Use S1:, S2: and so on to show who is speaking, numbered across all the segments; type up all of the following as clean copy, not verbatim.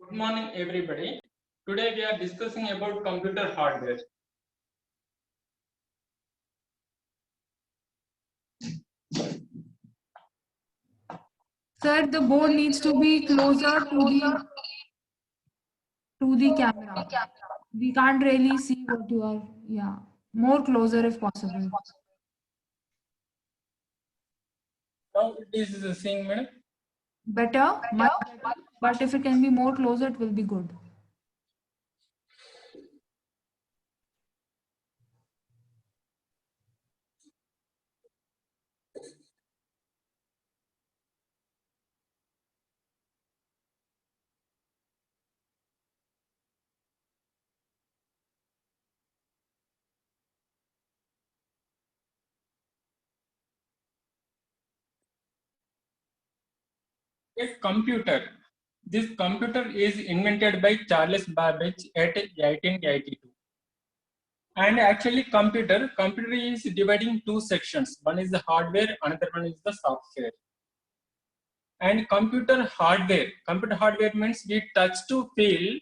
S1: Good morning, everybody. Today we are discussing about computer hardware.
S2: Sir, the board needs to be closer to the camera. We can't really see what you are. Yeah, more closer if possible.
S1: Now it is the same, madam.
S2: Better, much better. But if it can be more closer, it will be good.
S1: A computer. This computer is invented by Charles Babbage at 1882. And actually, computer is dividing two sections. One is the hardware, another one is the software. And computer hardware means we touch to feel.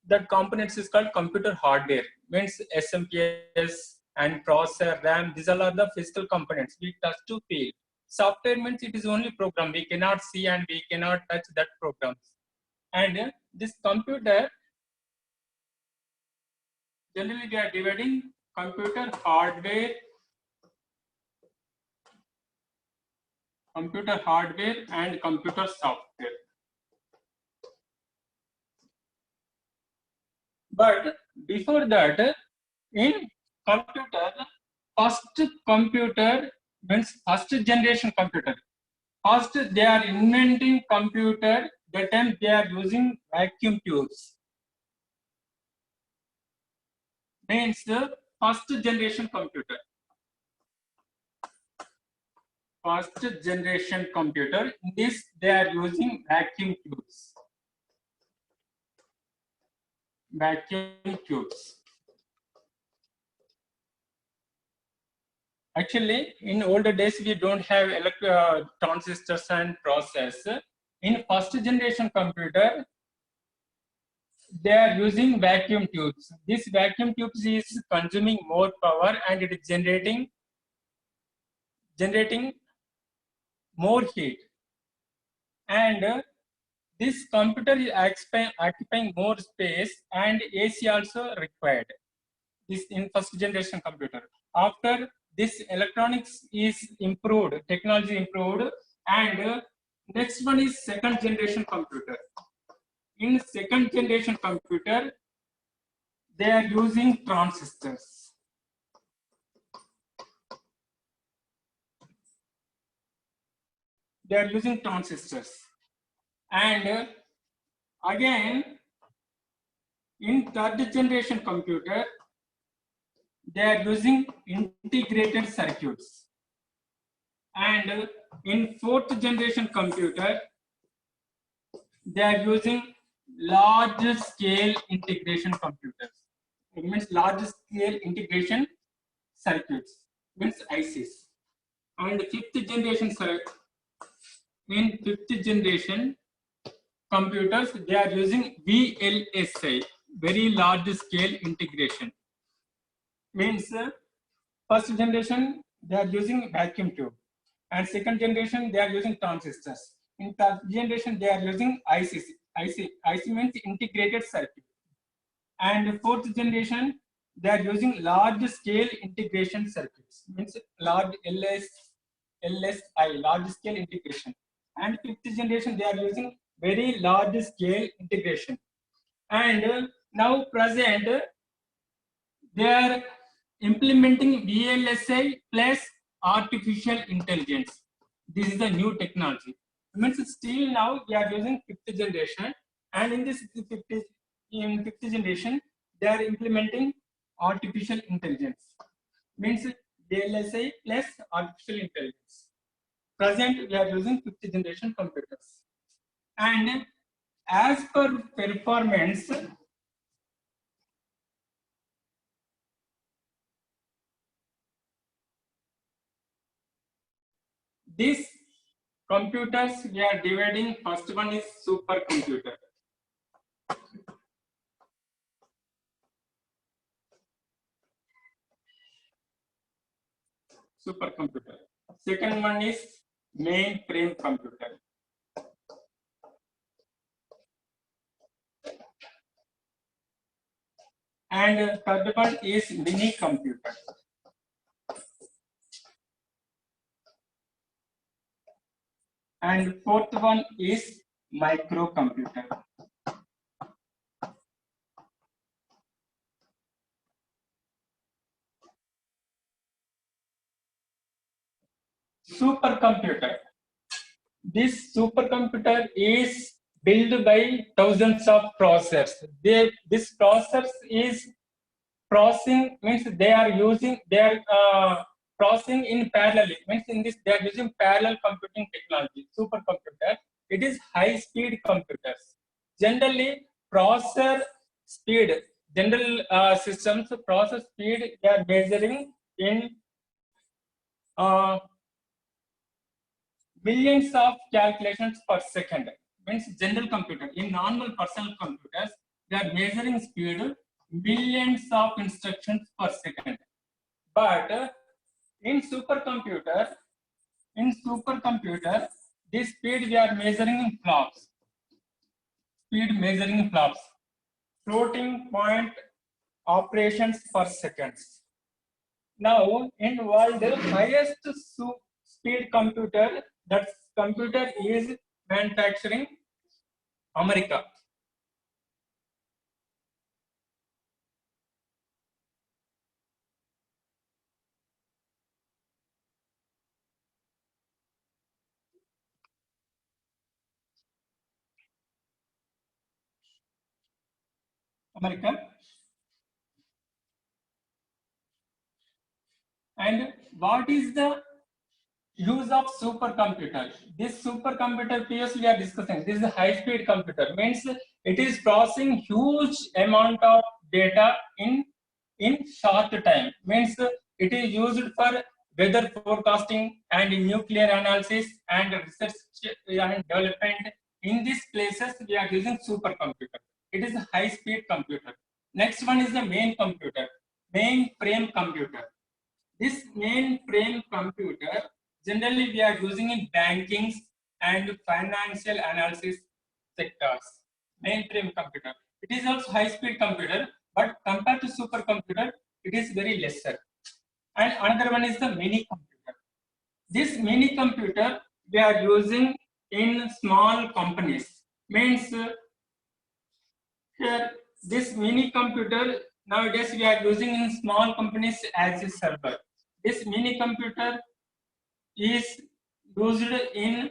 S1: That components is called computer hardware. Means SMPS and processor, RAM. These all are the physical components we touch to feel. Software means it is only program. We cannot see and we cannot touch that program. And this computer, generally we are dividing computer hardware and computer software. But before that, in computer, first computer means first generation computer. First, they are inventing computer. That time they are using vacuum tubes. Means the first generation computer. First generation computer. In this, they are using vacuum tubes. Vacuum tubes. Actually, in older days, we don't have transistors and process. In first generation computer, they are using vacuum tubes. This vacuum tubes is consuming more power and it is generating more heat. And this computer is occupying more space and AC also required. This in first generation computer. After this, electronics is improved, technology improved, and next one is second generation computer. In second generation computer, they are using transistors. They are using transistors. And again, in third generation computer, they are using integrated circuits. And in fourth generation computer, they are using large scale integration computers. It means large scale integration circuits, means ICs. And fifth generation computers, they are using VLSI, very large scale integration. Means first generation they are using vacuum tube, and second generation they are using transistors. In third generation they are using IC means integrated circuit. And fourth generation they are using large scale integration circuits, means large LSI, large scale integration. And fifth generation they are using very large scale integration. And now present they are implementing VLSI plus artificial intelligence. This is the new technology. It means still now we are using fifth generation, and in this fifth generation they are implementing artificial intelligence. Means VLSI plus artificial intelligence. Present we are using fifth generation computers, and as per performance, these computers we are dividing. First one is supercomputer. supercomputer. Second one is mainframe computer. And third one is mini computer. And fourth one is microcomputer. Supercomputer. This supercomputer is built by thousands of processors. This process is processing, means they are processing in parallel. Means in this they are using parallel computing technology. Supercomputer. It is high-speed computers. Generally, processor speed. General systems process speed they are measuring in millions of calculations per second. Means general computer. In normal personal computers, they are measuring speed millions of instructions per second. But in supercomputer, this speed we are measuring in flops. Speed measuring in flops. Floating point operations per seconds. Now, in world, the highest speed computer, that computer is manufacturing America. America. And what is the use of supercomputer? This supercomputer previously we are discussing. This is a high-speed computer. Means it is processing huge amount of data in short time. Means it is used for weather forecasting and nuclear analysis and research and development. In these places, we are using supercomputer. It is a high-speed computer. Next one is the main computer, mainframe computer. This mainframe computer generally we are using in banking and financial analysis sectors. Mainframe computer. It is also high-speed computer, but compared to supercomputer, it is very lesser. And another one is the mini computer. This mini computer we are using in small companies. Means here this mini computer nowadays we are using in small companies as a server. This mini computer is used in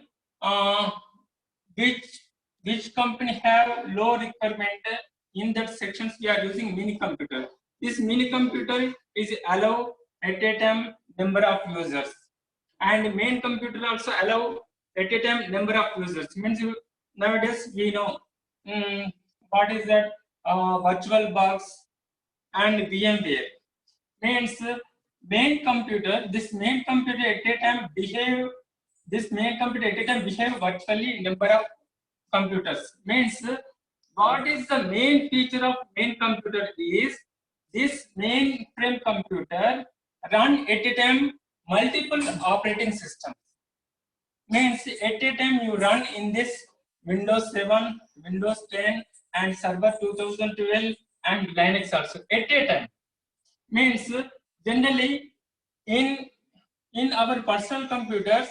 S1: which company have low requirement. In that sections we are using mini computer. This mini computer is allow at a time number of users, and main computer also allow at a time number of users. Means nowadays we know what is that VirtualBox and VMware. Means main computer, this main computer at a time behave virtually number of computers. Means what is the main feature of main computer is this mainframe computer run at a time multiple operating systems. Means at a time you run in this Windows 7, Windows 10 and Server 2012 and Linux also at a time. Means generally in our personal computers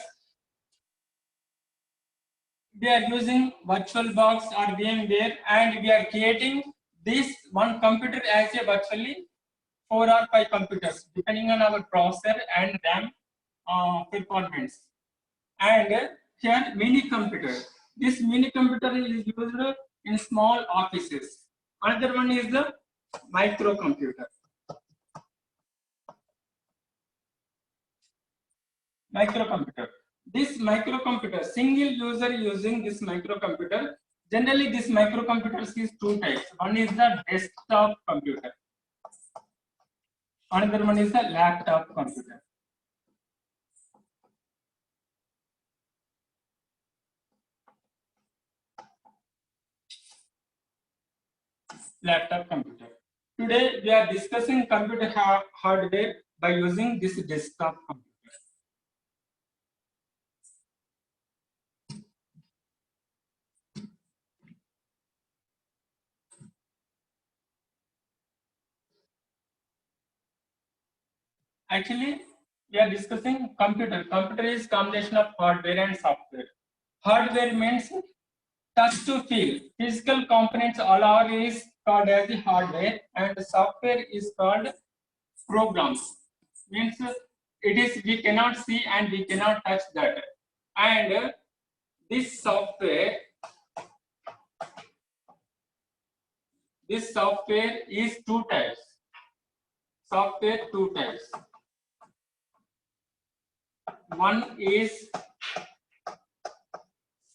S1: we are using VirtualBox or VMware, and we are creating this one computer as a virtually 4 or 5 computers depending on our processor and RAM performance. And here mini computer. This mini computer is used in small offices. Another one is the microcomputer. Microcomputer. This microcomputer, single user using this microcomputer. Generally, this microcomputers is two types. One is the desktop computer. Another one is the laptop computer. Laptop computer. Today we are discussing computer hardware by using this desktop computer. Actually, we are discussing computer. Computer is combination of hardware and software. Hardware means touch to feel. Physical components all is called as the hardware, and the software is called programs. Means it is we cannot see and we cannot touch that. And this software is two types. Software two types. One is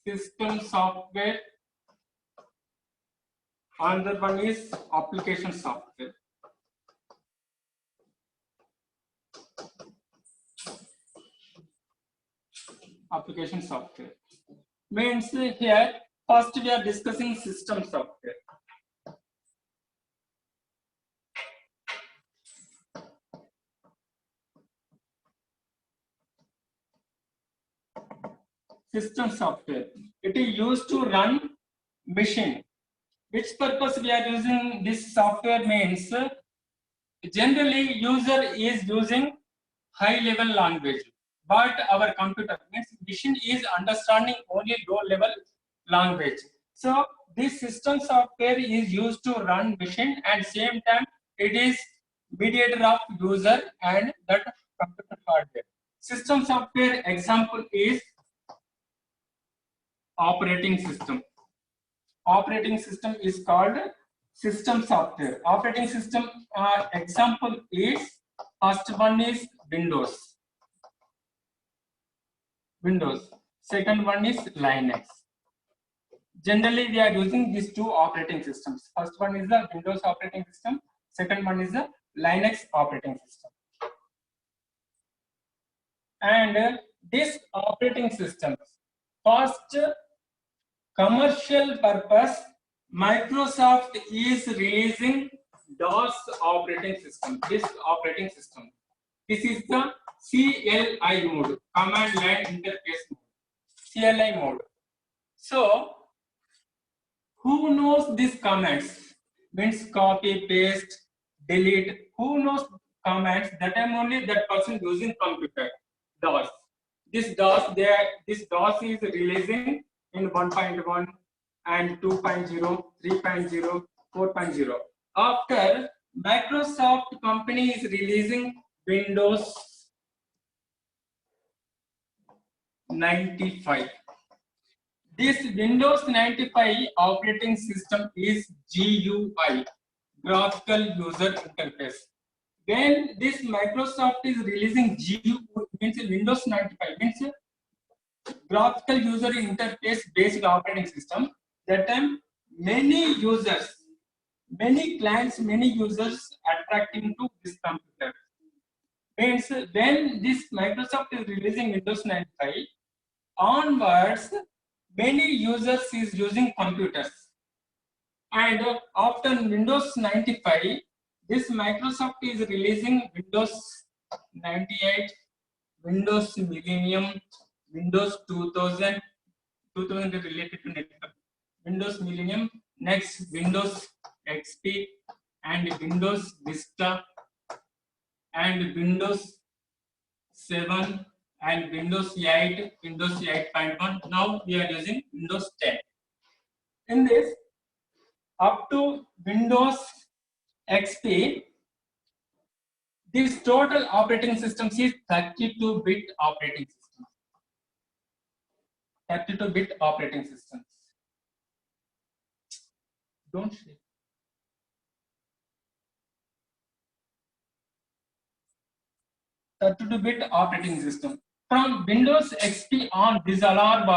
S1: system software, another one is application software. Application software means here first we are discussing system software. System software, it is used to run machine. Which purpose we are using this software means generally user is using high level language, but our computer means machine is understanding only low level language. So this system software is used to run machine, and same time it is mediator of user and that computer hardware. System software example is operating system. Operating system is called system software. Operating system example is first one is Windows. Second one is Linux. Generally, we are using these two operating systems. First one is the Windows operating system. Second one is the Linux operating system. And this operating systems, first commercial purpose, Microsoft is releasing DOS operating system. This operating system. This is the CLI mode, command line interface mode. CLI mode. So, who knows these commands? Means copy, paste, delete. Who knows commands? That time only that person using computer. DOS. This DOS is releasing in 1.1 and 2.0, 3.0, 4.0. After Microsoft company is releasing Windows 95. This Windows 95 operating system is GUI, graphical user interface. When this Microsoft is releasing GUI, means Windows 95, means graphical user interface based operating system, that time many users, many clients, many users attracting to this computer. Means when this Microsoft is releasing Windows 95 onwards, many users is using computers, and after Windows 95, this Microsoft is releasing Windows 98, Windows Millennium, Windows 2000 is related to network, Windows Millennium, next Windows XP and Windows Vista and Windows 7 and Windows 8, Windows 8.1. Now we are using Windows 10. In this, up to Windows XP, this total operating system is 32-bit operating system. 32-bit operating systems. Don't shake. The 32-bit operating system. From Windows XP on, these all are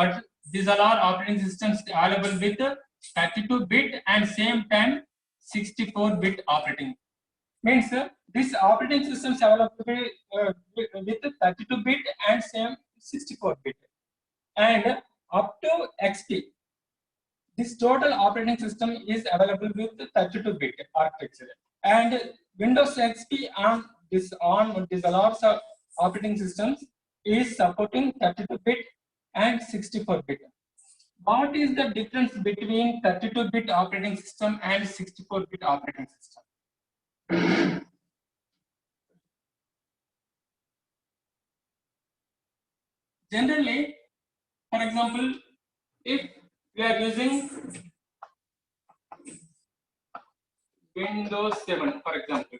S1: operating systems available with 32-bit and same time 64-bit operating. Means this operating systems available with 32-bit and same 64-bit. And up to XP, this total operating system is available with 32-bit architecture. And Windows XP on these alarms operating systems is supporting 32-bit and 64-bit. What is the difference between 32-bit operating system and 64-bit operating system? Generally, for example, if we are using Windows 7, for example,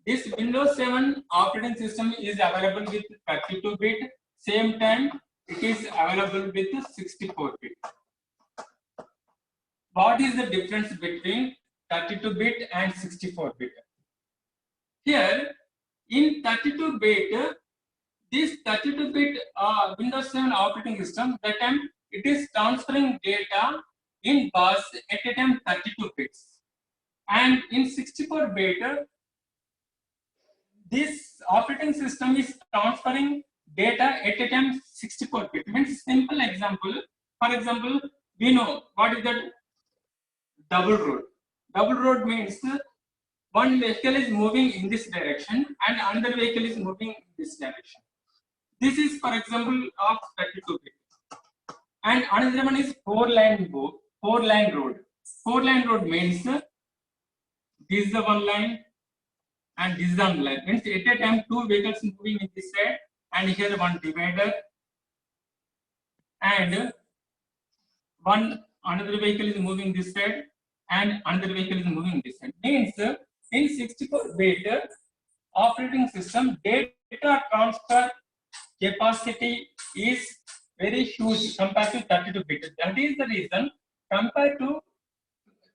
S1: this Windows 7 operating system is available with 32-bit. Same time, it is available with 64-bit. What is the difference between 32-bit and 64-bit? Here, in 32-bit, this 32-bit Windows 7 operating system, that time it is transferring data in bus at a time 32 bits. And in 64-bit, this operating system is transferring data at a time 64-bit. Means simple example. For example, we know what is that double road. Double road means one vehicle is moving in this direction and another vehicle is moving in this direction. This is, for example, of 32-bit. And another one is four-line road. Four-line road means this is the one line and this is the one line. Means at a time two vehicles moving in this side and here one divider and another vehicle is moving this side and another vehicle is moving this side. Means in 64-bit operating system, data transfer capacity is very huge compared to 32-bit. That is the reason, compared to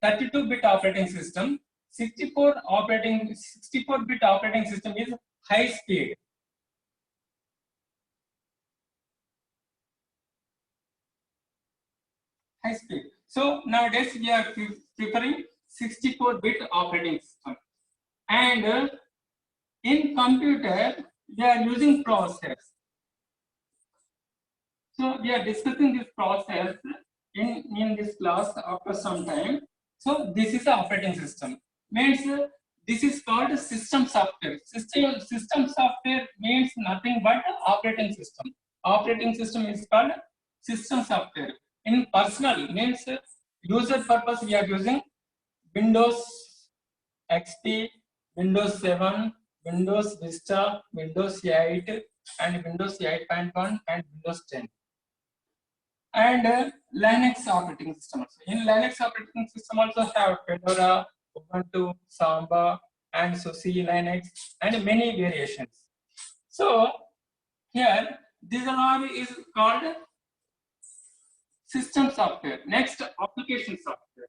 S1: 32-bit operating system, 64-bit operating system is high speed. So nowadays we are preferring 64-bit operating system. And in computer, we are using process. So we are discussing this process in this class after some time. So this is the operating system. Means this is called system software. System software means nothing but operating system. Operating system is called system software. In personal means user purpose, we are using Windows XP, Windows 7, Windows Vista, Windows 8, and Windows 8.1 and Windows 10. And Linux operating system also. In Linux operating system also have Fedora, Ubuntu, Samba, and SUSE Linux, and many variations. So here this all is called system software. Next, application software.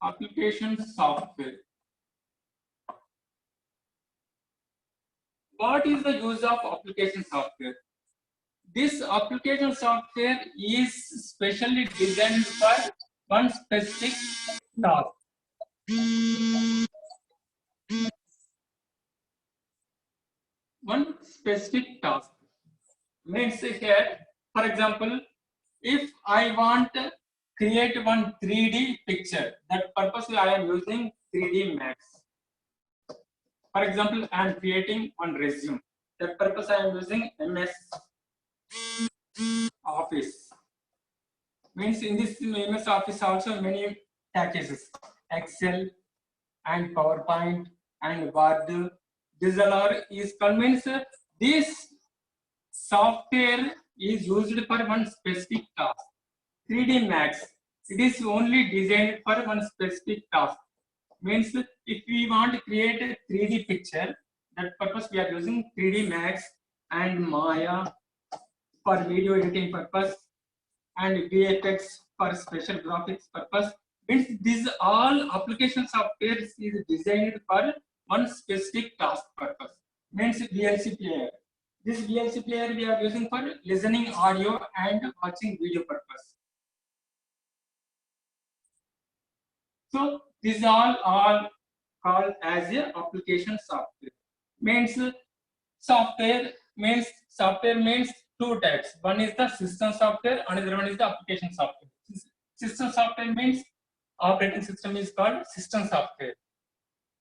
S1: Application software. What is the use of application software? This application software is specially designed for one specific task. One specific task means here, for example, if I want to create one 3D picture, that purpose I am using 3D Max. For example, I am creating one resume. That purpose I am using MS Office. Means in this MS Office also many packages, Excel and PowerPoint and Word. This is convinced this software is used for one specific task. 3D Max, it is only designed for one specific task. Means if we want to create a 3D picture, that purpose we are using 3D Max and Maya for video editing purpose and VFX for special graphics purpose. Means these all application software is designed for one specific task purpose. Means VLC player. This VLC player we are using for listening audio and watching video purpose. So these all are called as a application software. Means software means two types. One is the system software, another one is the application software. System software means operating system is called system software,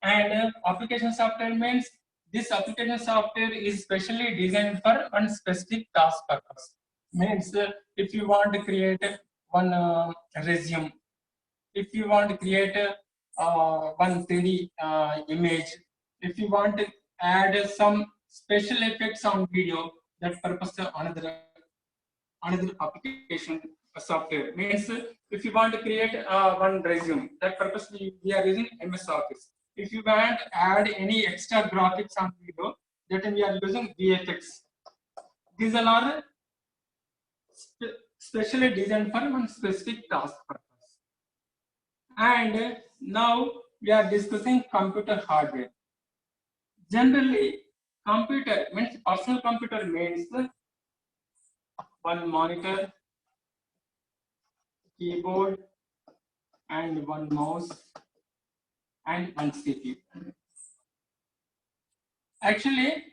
S1: and application software means this application software is specially designed for one specific task purpose. Means if you want to create one resume, if you want to create one 3D image, If you want to add some special effects on video, that purpose another application software. Means if you want to create one resume, that purpose we are using MS Office. If you want to add any extra graphics on video, that we are using VFX. These all are specially designed for one specific task purpose. And now we are discussing computer hardware. Generally, computer means personal computer means one monitor, keyboard, and one mouse, and one CPU. Actually,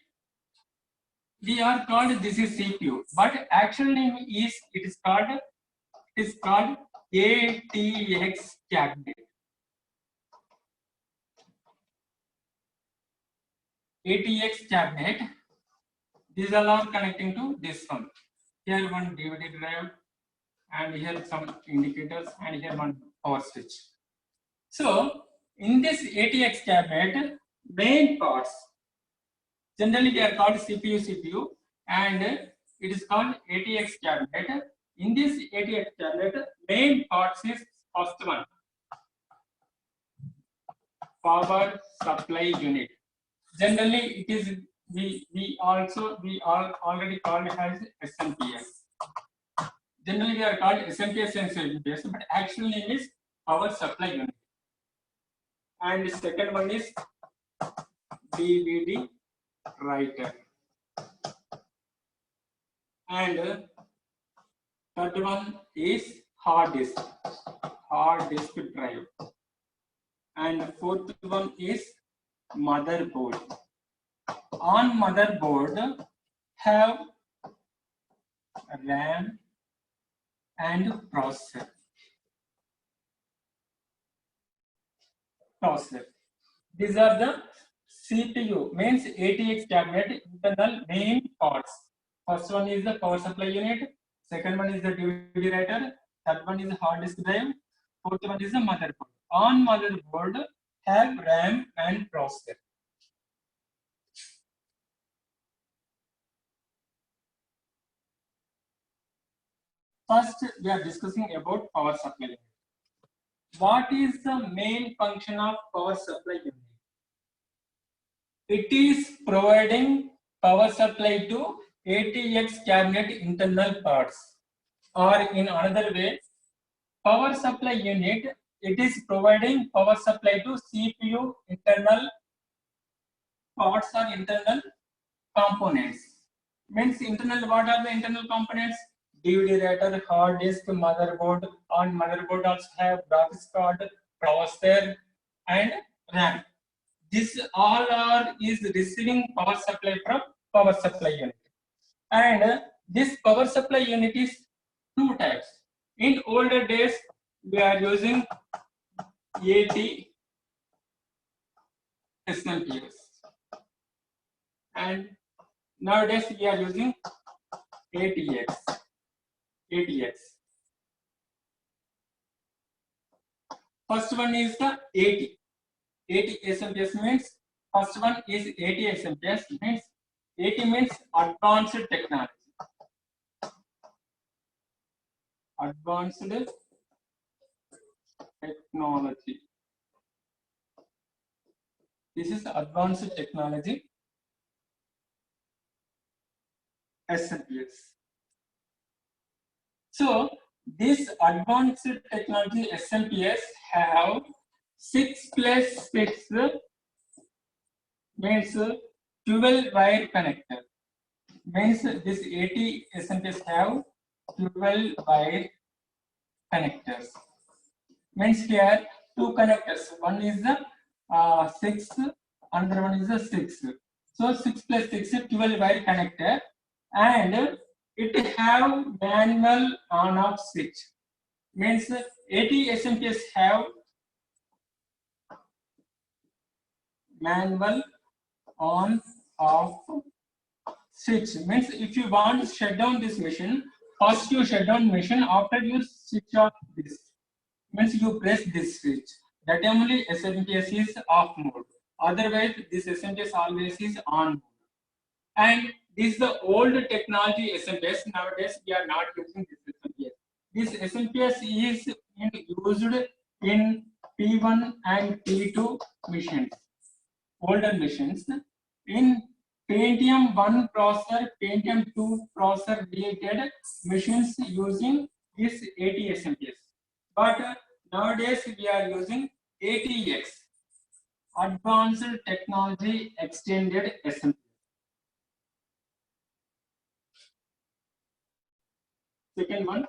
S1: we are called this is CPU, but actual name is it is called ATX cabinet. ATX cabinet. These all are connecting to this one. Here one DVD drive, and here some indicators, and here one power switch. So in this ATX cabinet, main parts generally they are called CPU, and it is called ATX cabinet. In this ATX cabinet, main parts is first one, power supply unit. Generally, it is we already called it as SMPS. Generally, they are called SMPS and SMPS, but actual name is power supply unit. And the second one is DVD writer. And third one is hard disk drive. And fourth one is motherboard. On motherboard have RAM and processor. These are the CPU, means ATX cabinet internal main parts. First one is the power supply unit, second one is the DVD writer, third one is the hard disk drive, fourth one is the motherboard. On motherboard have RAM and processor. First, we are discussing about power supply unit. What is the main function of power supply unit? It is providing power supply to ATX cabinet internal parts, or in another way, power supply unit, it is providing power supply to CPU internal parts or internal components. Means internal, what are the internal components? DVD writer, hard disk, motherboard. On motherboard also have graphics card, processor, and RAM. This all is receiving power supply from power supply unit. And this power supply unit is two types. In older days, we are using AT SMPS, and nowadays we are using ATX. First one is the AT SMPS means first one is AT SMPS means AT means advanced technology. Advanced technology. This is advanced technology SMPS. So this advanced technology SMPS have 6 plus 6 means 12 wire connector. Means this AT SMPS have 12 wire connectors. Means here two connectors. One is the 6, another one is the 6. So 6 plus 6 is 12 wire connector, and it have manual on off switch. Means AT SMPS have manual on off switch. Means if you want to shut down this machine, first you shut down machine, after you switch off this. Means you press this switch. That only SMPS is off mode. Otherwise, this SMPS always is on. And this is the old technology SMPS. Nowadays, we are not using this SMPS. This SMPS is used in P1 and P2 machines, older machines. In Pentium 1 processor, Pentium 2 processor related machines using this 80 SMPS. But nowadays we are using ATX, Advanced Technology Extended SMPS. Second one,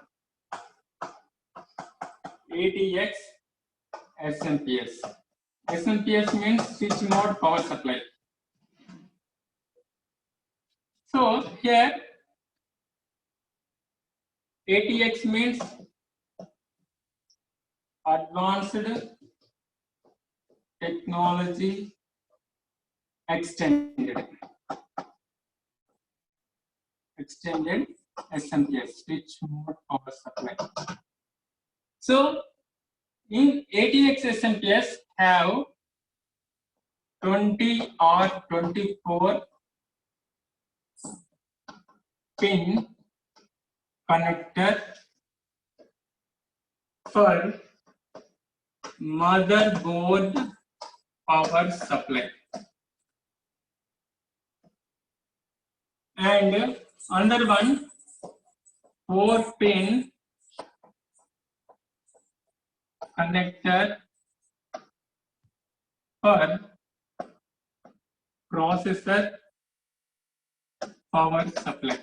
S1: ATX SMPS. SMPS means switch mode power supply. So here ATX means Advanced Technology Extended SMPS, switch mode power supply. So in ATX SMPS have 20 or 24 pin connector for motherboard power supply, and another one 4 pin connector for processor power supply.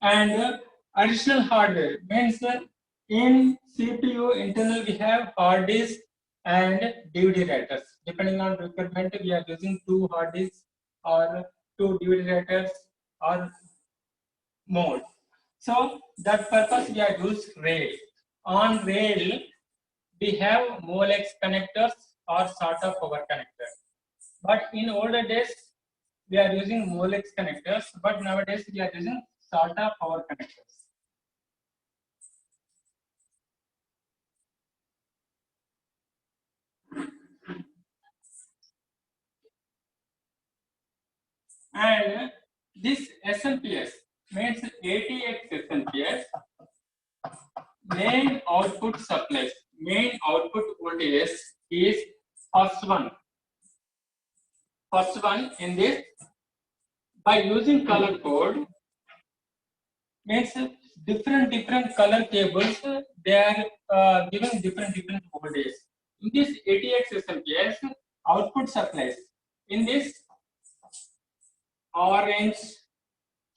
S1: And additional hardware means in CPU internal we have hard disk and DVD writers. Depending on requirement, we are using 2 hard disks or 2 DVD writers or more. So that purpose we are use rail. On rail we have Molex connectors or SATA power connector. But in older days we are using Molex connectors, but nowadays we are using SATA power connectors. And this SMPS means ATX SMPS main output supplies, main output voltage is first one. First one in this, by using color code means different color cables, they are giving different voltage. In this ATX SMPS output supplies, in this orange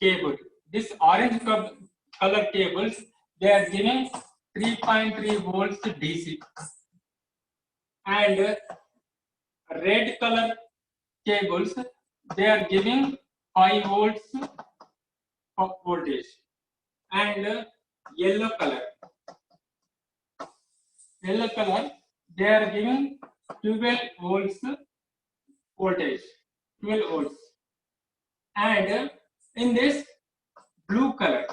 S1: cable, this orange color cables, they are giving 3.3 volts DC, and red color cables, they are giving 5 volts of voltage, and yellow color, they are giving 12 volts voltage, 12 volts, and in this blue color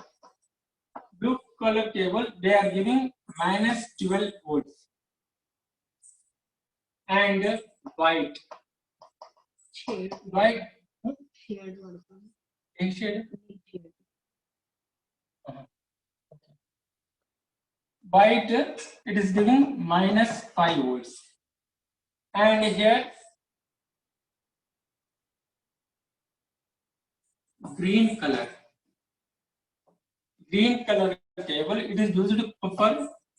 S1: cable, they are giving minus 12 volts, and white
S3: Shade.
S1: white
S3: Shade കൊടുക്കാം.
S1: shade
S3: Shade.
S1: white, it is giving minus 5 volts, and here green color cable, it is used for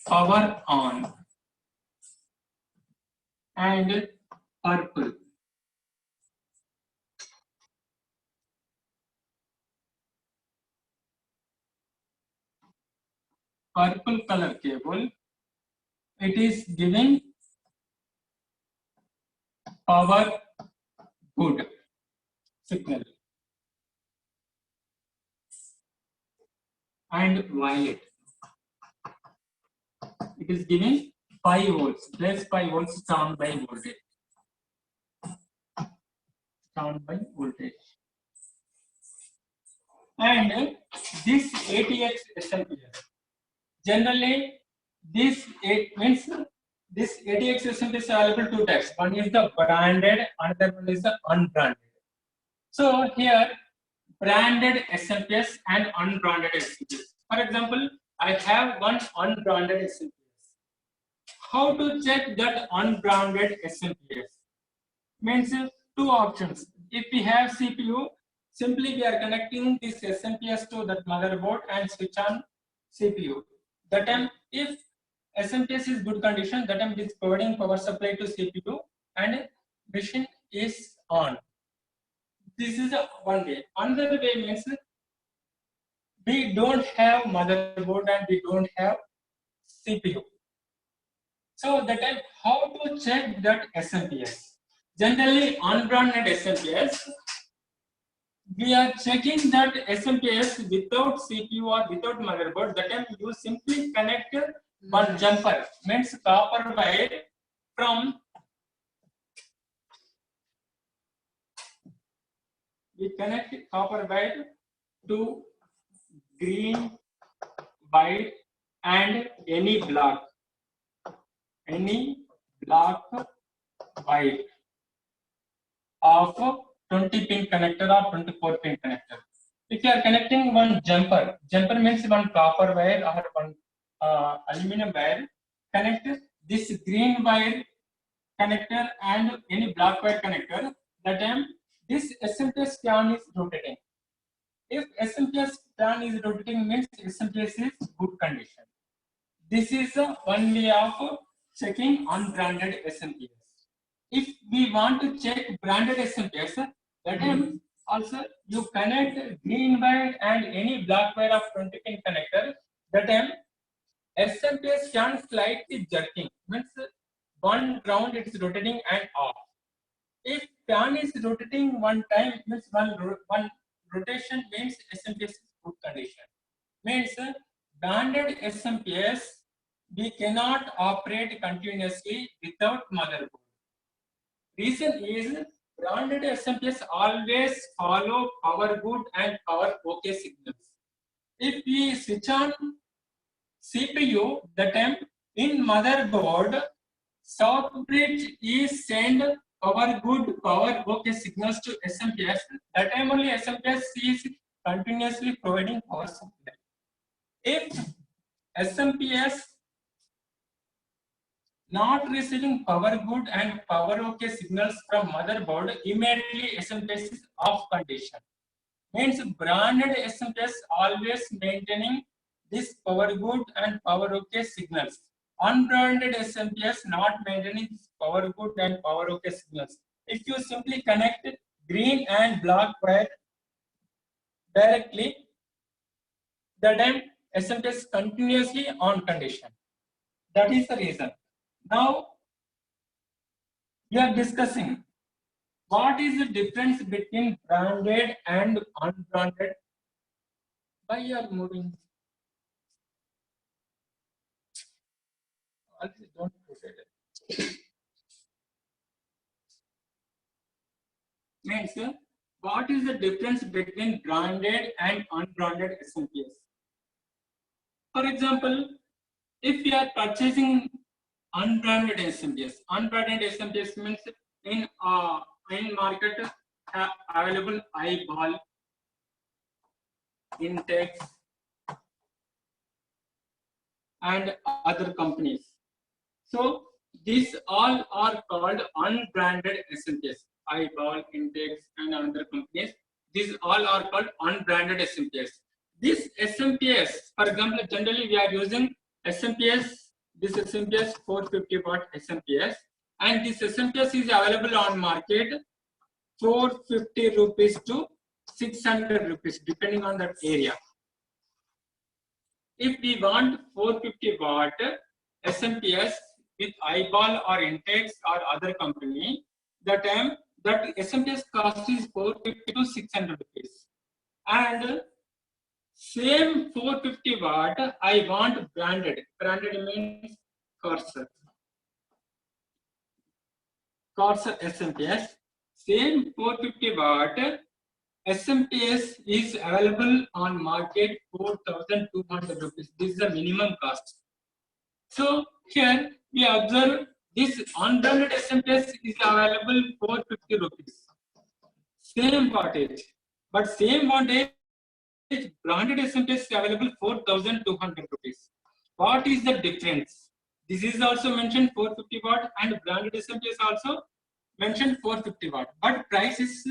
S1: power on, and purple color cable, it is giving power good signal, and violet, it is giving 5 volts, plus 5 volts standby voltage, and this ATX SMPS, generally this means this ATX SMPS is available two types. One is the branded, another one is the unbranded. So here, branded SMPS and unbranded SMPS. For example, I have one unbranded SMPS. How to check that unbranded SMPS? Means two options. If we have CPU, simply we are connecting this SMPS to that motherboard and switch on CPU. That time, if SMPS is good condition, that time it is providing power supply to CPU and machine is on. This is one way. Another way means we don't have motherboard and we don't have CPU. So that time, how to check that SMPS? Generally, unbranded SMPS, we are checking that SMPS without CPU or without motherboard. That time you simply connect one jumper, means copper wire from, we connect copper wire to green, white and any block wire of 20 pin connector or 24 pin connector. If you are connecting one jumper means one copper wire or one aluminum wire, connect this green wire connector and any black wire connector. That time this SMPS fan is rotating. If SMPS fan is rotating means SMPS is good condition. This is one way of checking unbranded SMPS. If we want to check branded SMPS, that time also you connect green wire and any black wire of 20 pin connector. That time SMPS can slightly jerking, means one round it is rotating and off. If fan is rotating one time, means one rotation means SMPS is good condition. Means branded SMPS we cannot operate continuously without motherboard. Reason is branded SMPS always follow power good and power OK signals. If we switch on CPU, the time in motherboard, South bridge is send power good, power OK signals to SMPS. That time only SMPS is continuously providing power supply. If SMPS not receiving power good and power OK signals from motherboard, immediately SMPS is off condition. Means branded SMPS always maintaining this power good and power OK signals. Unbranded SMPS not maintaining this power good and power OK signals. If you simply connect green and black wire directly, the time SMPS continuously on condition. That is the reason. Now we are discussing what is the difference between branded and unbranded. Why you are moving? Don't rotate it. Means what is the difference between branded and unbranded SMPS? For example, if you are purchasing unbranded SMPS means in market available Eyeball, Intex, and other companies. So these all are called unbranded SMPS. Eyeball, Intex, and other companies. These all are called unbranded SMPS. This SMPS, for example, generally we are using SMPS. This SMPS 450 watt SMPS, and this SMPS is available on market 450 rupees to 600 rupees depending on that area. If we want 450 watt SMPS with Eyeball or Intex or other company, that SMPS cost is 450 to 600 rupees. And same 450 watt, I want branded. Branded means Corsair SMPS. Same 450 watt SMPS is available on market 4,200 rupees. This is the minimum cost. So here we observe this unbranded SMPS is available for 50 rupees. Same wattage, but same wattage branded SMPS is available for 1200 rupees. What is the difference? This is also mentioned 450 watt and branded SMPS also mentioned 450 watt, but price is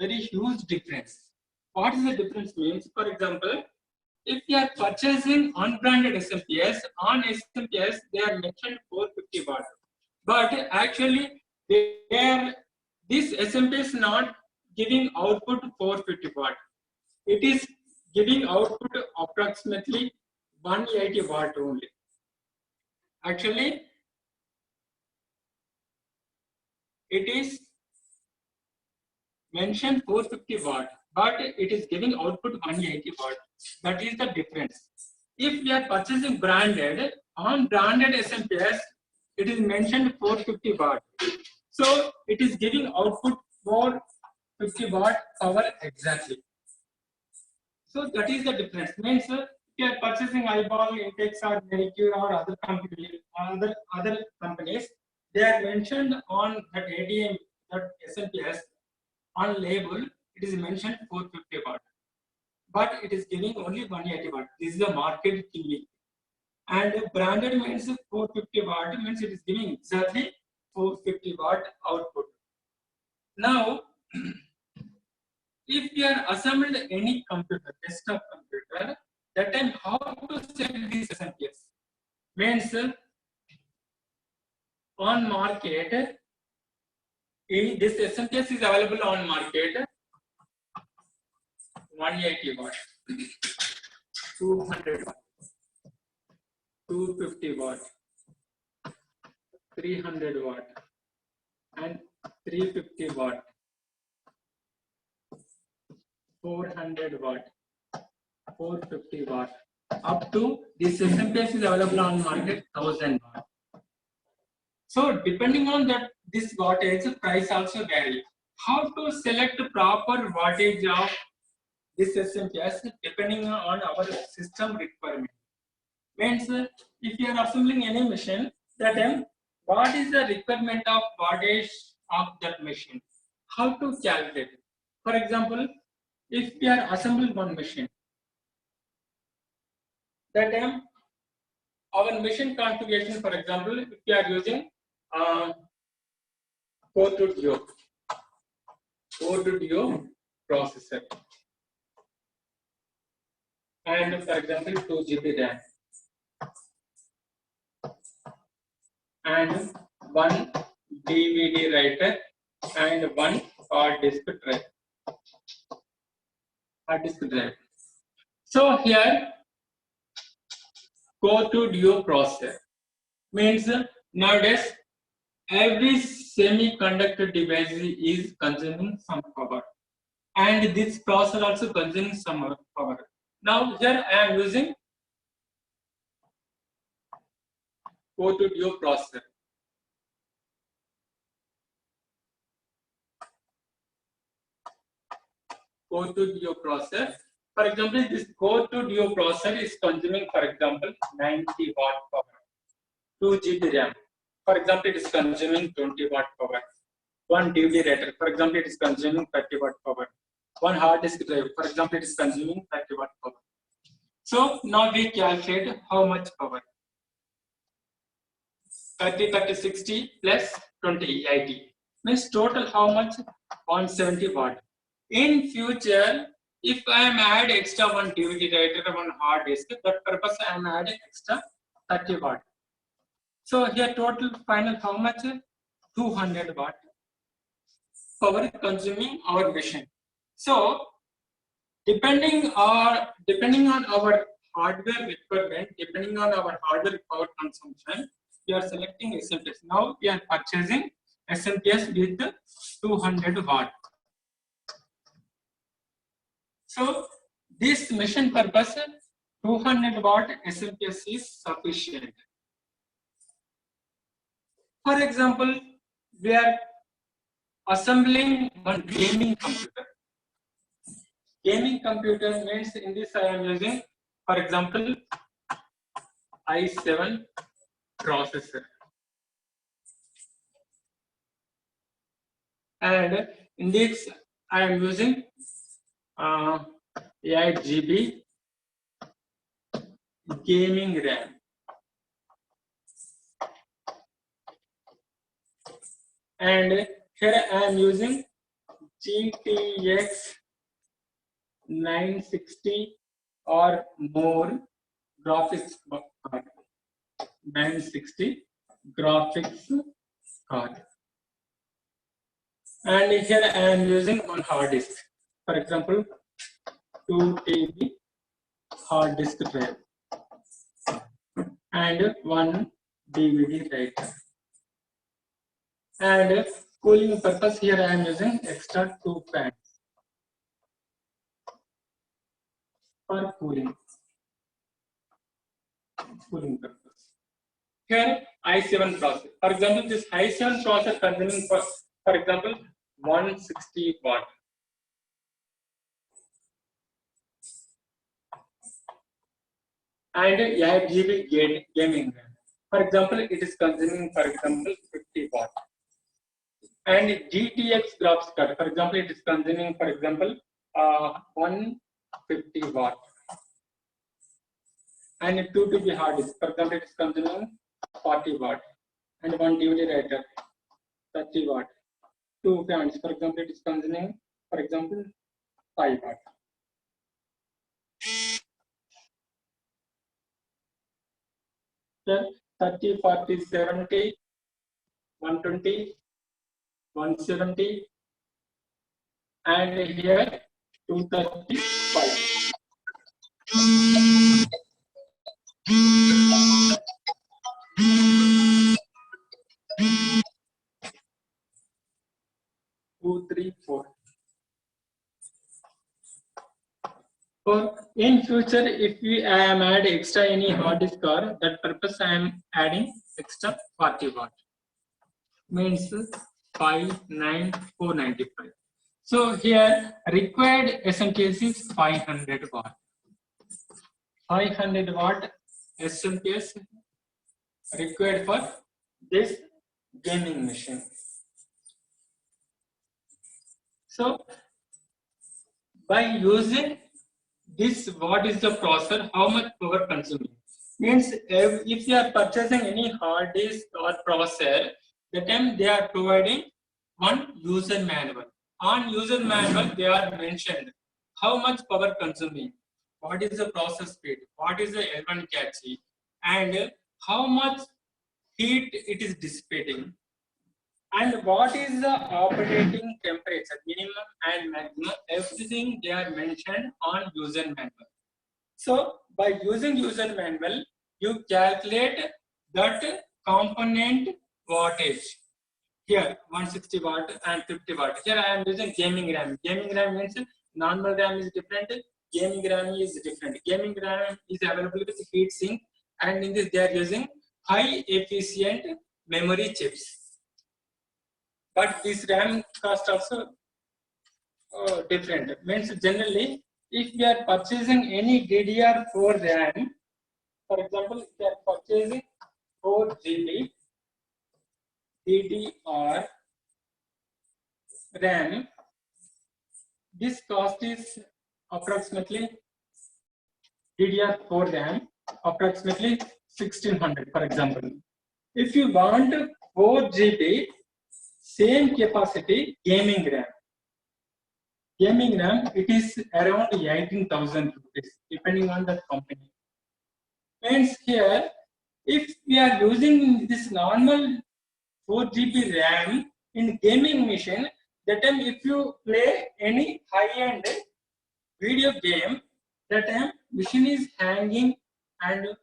S1: very huge difference. What is the difference means? For example, if you are purchasing unbranded SMPS, on SMPS they are mentioned 450 watt, but actually this SMPS not giving output 450 watt. It is giving output approximately 180 watt only. Actually, it is mentioned 450 watt, but it is giving output 180 watt. That is the difference. If we are purchasing branded, on branded SMPS, it is mentioned 450 watt. So it is giving output 450 watt power exactly. So that is the difference. Means if you are purchasing Eyeball, Intex, or Mercure, or other companies, they are mentioned on that ADM, that SMPS on label. It is mentioned 450 watt, but it is giving only 180 watt. This is the market TV. And branded means 450 watt means it is giving exactly 450 watt output. Now, if you are assembled any computer, desktop computer, that time how to set this SMPS? Means on market, this SMPS is available on market 180 watt, 200 watt, 250 watt, 300 watt, and 350 watt, 400 watt, 450 watt, up to this SMPS is available on market 1000 watt. So depending on that, this wattage price also vary. How to select proper wattage of this SMPS depending on our system requirement. Means if you are assembling any machine, that time what is the requirement of wattage of that machine? How to calculate? For example, if we are assembling one machine, that time our machine configuration, for example, if we are using Core to Duo processor, and for example 2 GB RAM and one DVD writer and one hard disk drive. So here Core to Duo processor means nowadays every semiconductor device is consuming some power, and this processor also consuming some power. Now here I am using Core to Duo processor. Core to Duo processor. For example, this Core to Duo processor is consuming, for example, 90 watt power. 2 GB RAM. For example, it is consuming 20 watt power. One DVD writer, for example, it is consuming 30 watt power. One hard disk drive, for example, it is consuming 30 watt power. So now we calculate how much power. 30, 30, 60 plus 20, 80. Means total how much? 170 watt. In future, if I am add extra one DVD writer, one hard disk, that purpose I am adding extra 30 watt. So here total final how much? 200 watt power consuming our machine. So depending on our hardware requirement, depending on our hardware power consumption, we are selecting SMPS. Now we are purchasing SMPS with 200 watt. So this machine purpose 200 watt SMPS is sufficient. For example, we are assembling one gaming computer. Gaming computer means in this I am using, for example, i7 processor. And in this I am using 8 GB gaming RAM. And here I am using GTX 960 or more graphics card. 960 graphics card. And here I am using one hard disk. For example, 2 TB hard disk drive and one DVD writer. And cooling purpose, here I am using extra 2 fans for cooling purpose. Here i7 processor. For example, this i7 processor consuming for example 160 watt. And 8 GB gaming RAM. For example, it is consuming, for example, 50 watt. And GTX graphics card, for example, it is consuming, for example, 150 watt. And 2 TB hard disk, for example, it is consuming 40 watt. And one DVD writer, 30 watt. 2 fans, for example, it is consuming, for example, 5 watt. Then 30, 40, 70, 120, 170, and here 235. Two, three, four. So in future, if we add extra any hard disk or that purpose, I am adding extra 40 watt. Means 59495. So here required SMPS is 500 watt. 500 watt SMPS required for this gaming machine. So by using this, what is the processor? How much power consuming? Means if you are purchasing any hard disk or processor, the time they are providing one user manual. On user manual, they are mentioned how much power consuming, what is the process speed, what is the L1 cache, and how much heat it is dissipating, and what is the operating temperature, minimum and maximum. Everything they are mentioned on user manual. So by using user manual, you calculate that component wattage. Here 160 watt and 50 watt. Here I am using gaming RAM. Gaming RAM means normal RAM is different, gaming RAM is different. Gaming RAM is available with heat sink, and in this they are using high efficient memory chips. But this RAM cost also different. Means generally, if we are purchasing any DDR4 RAM, for example, if we are purchasing 4 GB DDR RAM, this cost is approximately DDR4 RAM approximately 1600, for example. If you want 4 GB same capacity gaming RAM, it is around 18,000 rupees depending on the company. Means here, if we are using this normal 4 GB RAM in gaming machine, that time if you play any high-end video game, that time machine is hanging and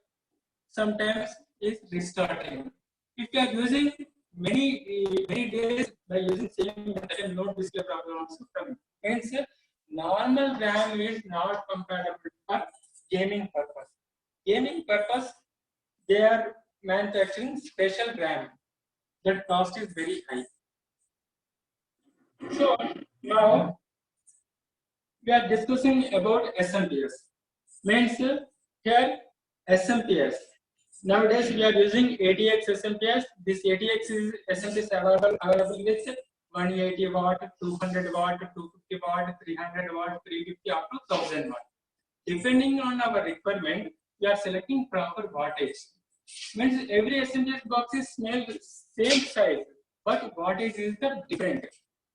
S1: sometimes is restarting. If you are using many days by using same method, no display problem also coming. Hence, normal RAM is not compatible for gaming purpose. Gaming purpose, they are manufacturing special RAM. That cost is very high. So now we are discussing about SMPS. Means here SMPS. Nowadays we are using ATX SMPS. This ATX is SMPS available with 180 watt, 200 watt, 250 watt, 300 watt, 350 up to 1000 watt. Depending on our requirement, we are selecting proper wattage. Means every SMPS box is same size, but wattage is the different.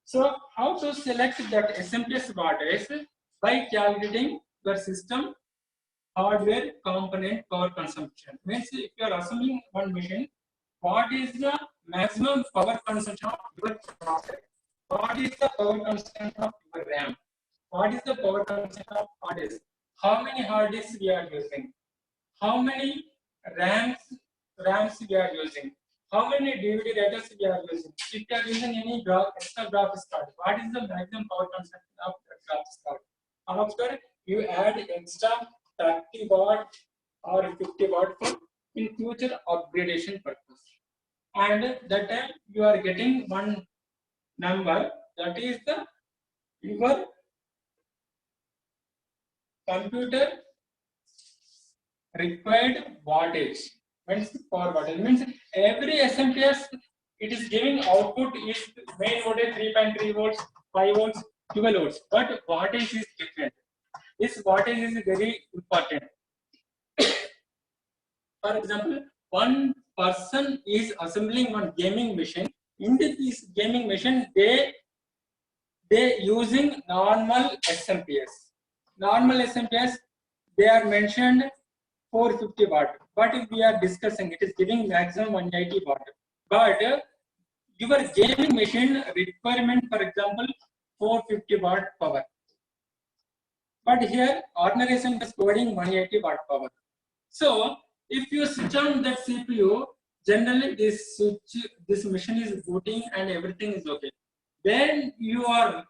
S1: So how to select that SMPS wattage? By calculating your system hardware component power consumption. Means if you are assembling one machine, what is the maximum power consumption of your processor? What is the power consumption of your RAM? What is the power consumption of hard disk? How many hard disks we are using? How many RAMs we are using? How many DVD writers we are using? If you are using any extra graphics card, what is the maximum power consumption of the graphics card? After you add extra 30 watt or 50 watt for in future upgradation purpose. And that time you are getting one number, that is the your computer required wattage. Means power wattage means every SMPS it is giving output is main voltage 3.3 volts, 5 volts, 12 volts, but wattage is different. This wattage is very important. For example, one person is assembling one gaming machine. In this gaming machine, they using normal SMPS. Normal SMPS, they are mentioned 450 watt. But if we are discussing, it is giving maximum 180 watt. But your gaming machine requirement, for example, 450 watt power. But here, ordinary SMPS is providing 180 watt power. So, if you switch on that CPU, generally this machine is booting and everything is okay. When you are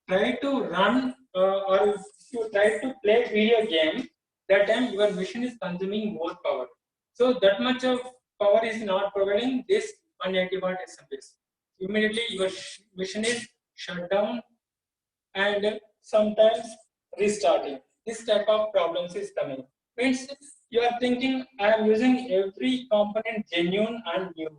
S1: try to run or if you try to play video game, that time your machine is consuming more power. So that much of power is not providing this 180 watt SMPS. Immediately your machine is shut down and sometimes restarting. This type of problems is coming. Means you are thinking I am using every component genuine and new.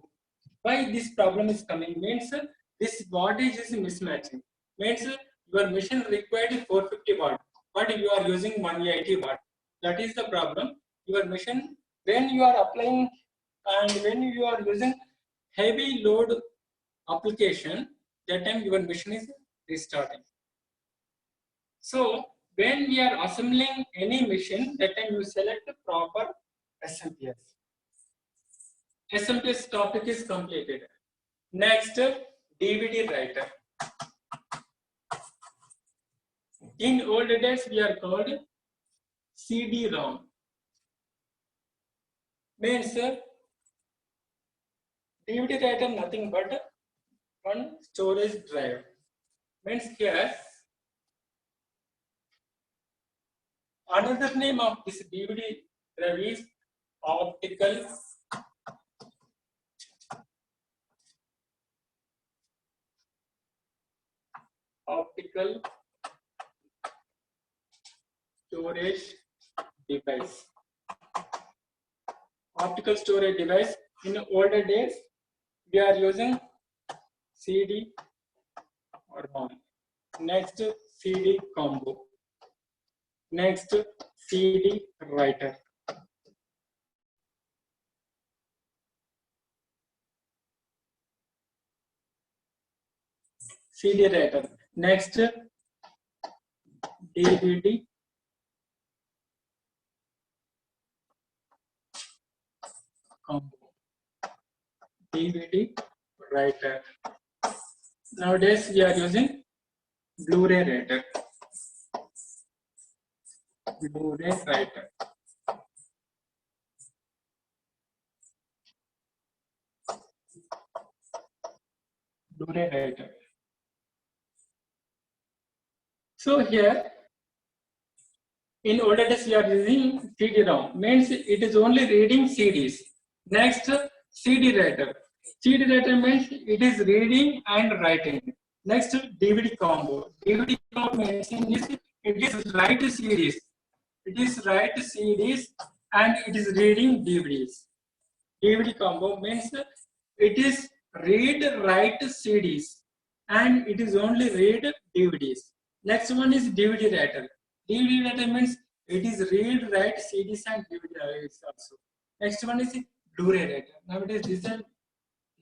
S1: Why this problem is coming? Means this wattage is mismatching. Means your machine required 450 watt, but you are using 180 watt. That is the problem. Your machine, when you are applying and when you are using heavy load application, that time your machine is restarting. So when we are assembling any machine, that time you select the proper SMPS. SMPS topic is completed. Next, DVD writer. In old days, we are called CD-ROM. Means DVD writer nothing but one storage drive. Means here another name of this DVD drive is optical storage device. Optical storage device. In older days, we are using CD or ROM. Next, CD combo. Next, CD writer. CD writer. Next, DVD combo. DVD writer. Nowadays we are using Blu-ray writer. Blu-ray writer. Blu-ray writer. So here, in older days we are using CD-ROM. Means it is only reading CDs. Next, CD writer. CD writer means it is reading and writing. Next, DVD combo. DVD combo means it is write CDs. It is write CDs and it is reading DVDs. DVD combo means it is read write CDs and it is only read DVDs. Next one is DVD writer. DVD writer means it is read, write CDs and DVD also. Next one is Blu-ray writer. Nowadays, this is the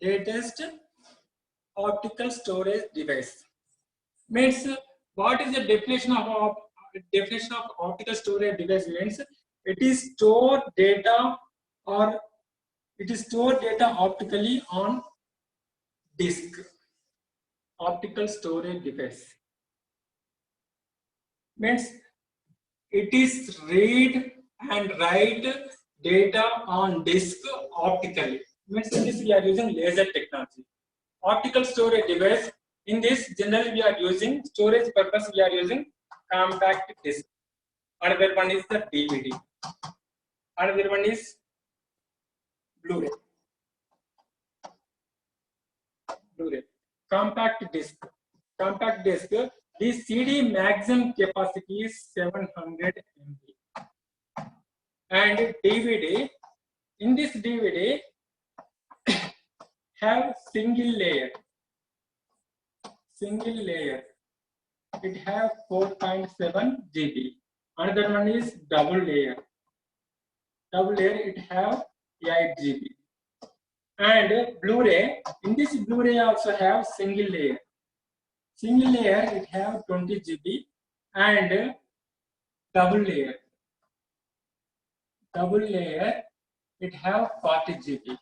S1: latest optical storage device. Means what is the definition of optical storage device? Means it is store data or it is store data optically on disk. Optical storage device means it is read and write data on disk optically. Means in this we are using laser technology. Optical storage device, in this generally we are using storage purpose, we are using compact disk. Another one is the DVD. Another one is Blu-ray. Blu-ray. Compact disk. Compact disk. The CD maximum capacity is 700 MB. And DVD. In this DVD, have single layer. Single layer. It have 4.7 GB. Another one is double layer. Double layer it have 8 GB. And Blu-ray, in this Blu-ray also have single layer. Single layer it have 20 GB and double layer. Double layer it have 40 GB.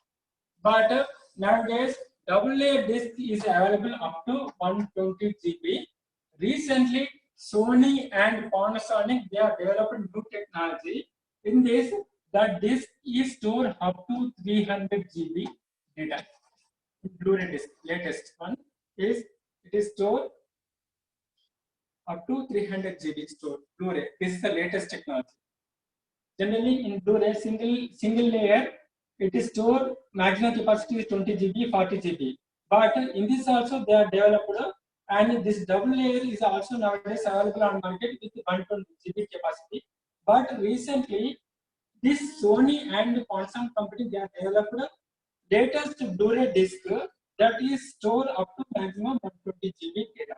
S1: But nowadays double layer disk is available up to 120 GB. Recently Sony and Panasonic they have developed new technology. In this the disk is stored up to 300 GB data. Blu-ray disk latest one is it is stored up to 300 GB stored Blu-ray. This is the latest technology. Generally in Blu-ray single layer it is stored maximum capacity is 20 GB 40 GB. But in this also they are developed and this double layer is also nowadays available on market with 120 GB capacity. But recently this Sony and Panasonic company they have developed latest Blu-ray disc that is stored up to maximum 120 GB data.